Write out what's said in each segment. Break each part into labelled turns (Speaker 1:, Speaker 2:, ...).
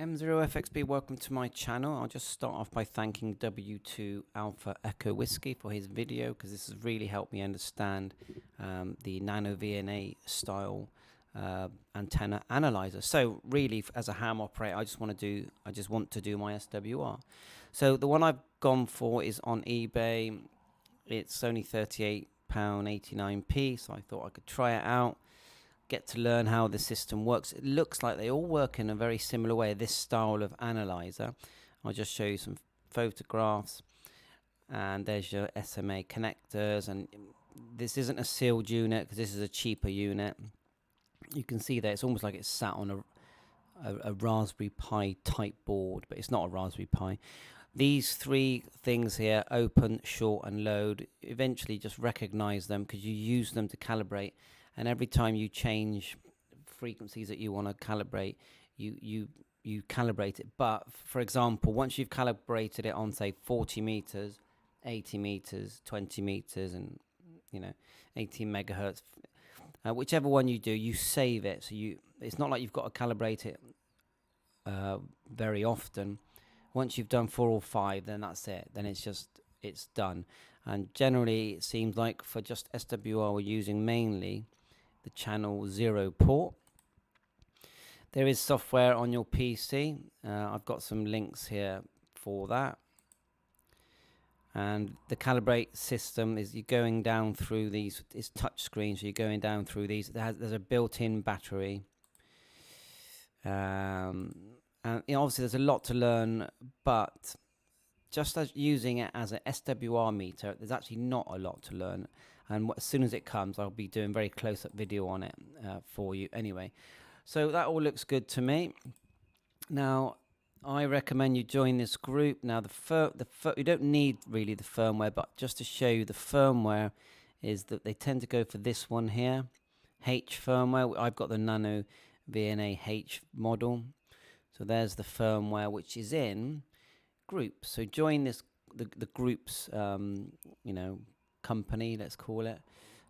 Speaker 1: M0FXB, welcome to my channel. I'll just start off by thanking W2 Alpha Echo Whiskey for his video, because this has really helped me understand the NanoVNA style antenna analyzer. So really, as a ham operator, I just want to do my SWR. So the one I've gone for is on eBay. It's only £38.89, so I thought I could try it out, get to learn how the system works. It looks like they all work in a very similar way, this style of analyzer. I'll just show you some photographs, and there's your SMA connectors, and this isn't a sealed unit because this is a cheaper unit. You can see that it's almost like it's sat on a Raspberry Pi type board, but it's not a Raspberry Pi. These three things here, open, short and load, eventually just recognize them because you use them to calibrate. And every time you change frequencies that you want to calibrate, you calibrate it. But for example, once you've calibrated it on, say, 40 meters, 80 meters, 20 meters, and 18 megahertz, whichever one you do, you save it. So it's not like you've got to calibrate it very often. Once you've done 4 or 5, then that's it. Then it's done. And generally, it seems like for just SWR, we're using mainly the channel 0 port. There is software on your PC. I've got some links here for that. And the calibrate system is you're going down through these. It's touch screen, so you're going down through these. There's a built-in battery. And obviously there's a lot to learn, but just as using it as an SWR meter, there's actually not a lot to learn. And as soon as it comes, I'll be doing very close-up video on it for you anyway. So that all looks good to me. Now, I recommend you join this group. Now, you don't need really the firmware, but just to show you the firmware is that they tend to go for this one here, H firmware. I've got the NanoVNA-H model. So there's the firmware, which is in groups. So join this the group's company, let's call it,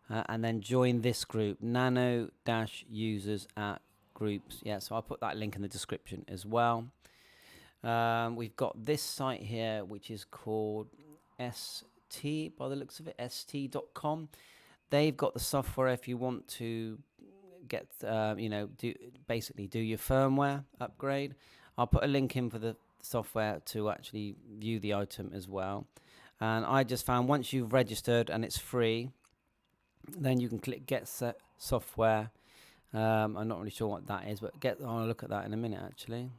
Speaker 1: and then join this group, nano-users at groups. Yeah, so I'll put that link in the description as well. We've got this site here, which is called ST, by the looks of it, st.com. They've got the software if you want to get basically do your firmware upgrade. I'll put a link in for the software to actually view the item as well. And I just found once you've registered and it's free, then you can click get set software. I'm not really sure what that is, but I'll look at that in a minute actually.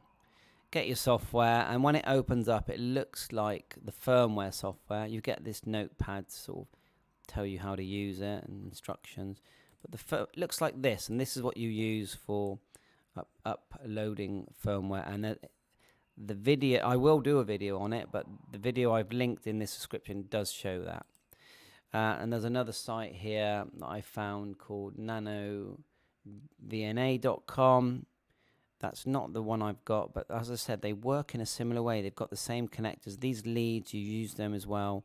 Speaker 1: Get your software, and when it opens up, it looks like the firmware software. You get this notepad to sort of tell you how to use it and instructions. But it looks like this, and this is what you use for uploading firmware. And the video, I will do a video on it, but the video I've linked in this description does show that. And there's another site here that I found called NanoVNA.com. That's not the one I've got, but as I said, they work in a similar way. They've got the same connectors. These leads, you use them as well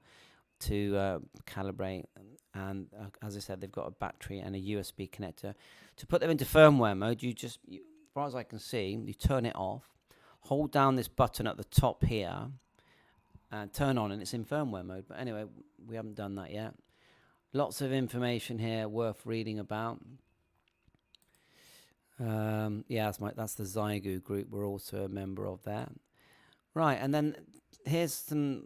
Speaker 1: to calibrate. And as I said, they've got a battery and a USB connector. To put them into firmware mode, as far as I can see, you turn it off, hold down this button at the top here, and turn on, and it's in firmware mode. But anyway, we haven't done that yet. Lots of information here worth reading about. Yeah, that's the Zygu group. We're also a member of that. Right, and then here's some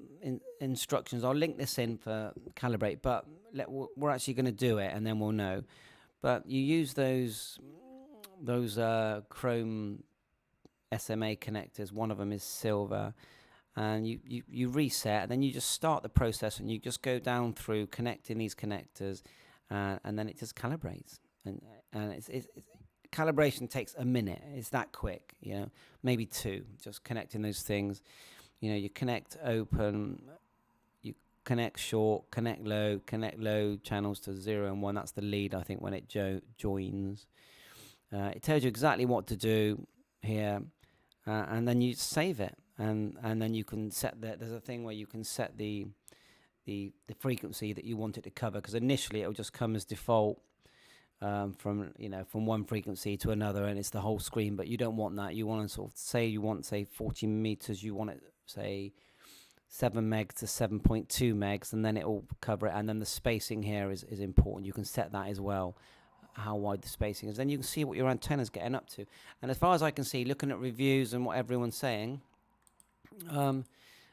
Speaker 1: instructions. I'll link this in for calibrate, but we're actually going to do it, and then we'll know. But you use those Chrome SMA connectors. One of them is silver, and you reset, and then you just start the process, and you just go down through connecting these connectors, and then it just calibrates. And it's calibration takes a minute. It's that quick, maybe 2. Just connecting those things. You connect open, you connect short, connect low channels to 0 and 1. That's the lead, I think, when it joins. It tells you exactly what to do here, and then you save it, and then you can set there's a thing where you can set the frequency that you want it to cover, because initially it will just come as default. from from one frequency to another, and it's the whole screen. But you don't want that. You want to sort of say you want, say, 40 meters. You want it, say, 7 megs to 7.2 megs, and then it will cover it. And then the spacing here is important. You can set that as well, how wide the spacing is. Then you can see what your antenna's getting up to. And as far as I can see, looking at reviews and what everyone's saying,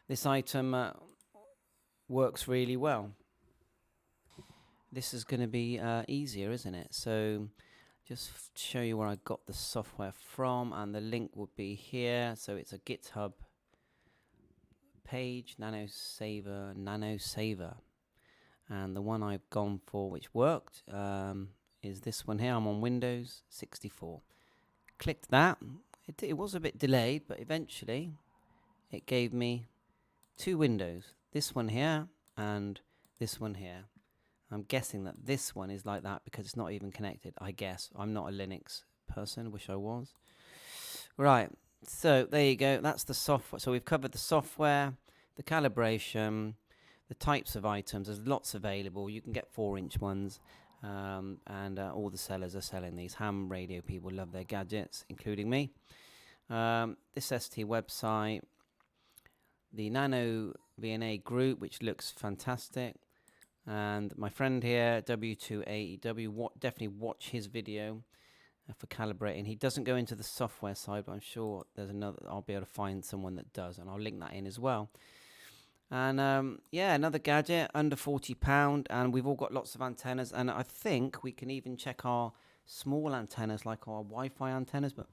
Speaker 1: this item works really well. This is going to be easier, isn't it? So just show you where I got the software from, and the link would be here. So it's a GitHub page, NanoSaver, and the one I've gone for, which worked, is this one here. I'm on Windows 64. Clicked that. It was a bit delayed, but eventually it gave me 2 windows. This one here and this one here. I'm guessing that this one is like that because it's not even connected, I guess. I'm not a Linux person, wish I was. Right, so there you go. That's the software. So we've covered the software, the calibration, the types of items. There's lots available. You can get 4-inch ones, and all the sellers are selling these. Ham radio people love their gadgets, including me. This ST website, the Nano VNA group, which looks fantastic. And my friend here, W2AEW, definitely watch his video for calibrating. He doesn't go into the software side, but I'm sure there's another. I'll be able to find someone that does, and I'll link that in as well. And yeah, another gadget under £40, and we've all got lots of antennas. And I think we can even check our small antennas, like our Wi-Fi antennas. But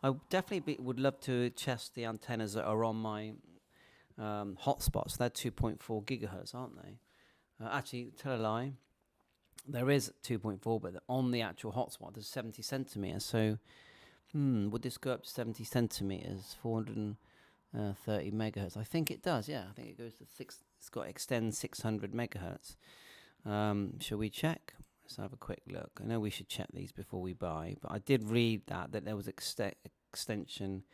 Speaker 1: I definitely would love to test the antennas that are on my hotspots. They're 2.4 gigahertz, aren't they? Actually, tell a lie. There is 2.4, but on the actual hotspot, there's 70 centimeters. So, would this go up to 70 centimeters? 430 megahertz. I think it does. Yeah, I think it goes to 6. It's got extend 600 megahertz. Shall we check? Let's have a quick look. I know we should check these before we buy, but I did read that there was extension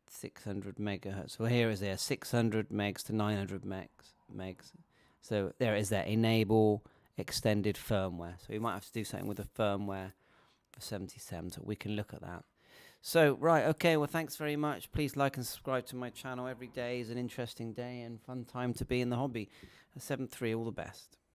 Speaker 1: 600 megahertz. Well, here is there 600 megs to 900 megs. So there is there, enable extended firmware. So we might have to do something with the firmware for 77, so we can look at that. So, right, okay, well, thanks very much. Please like and subscribe to my channel. Every day is an interesting day and fun time to be in the hobby. 7.3, all the best.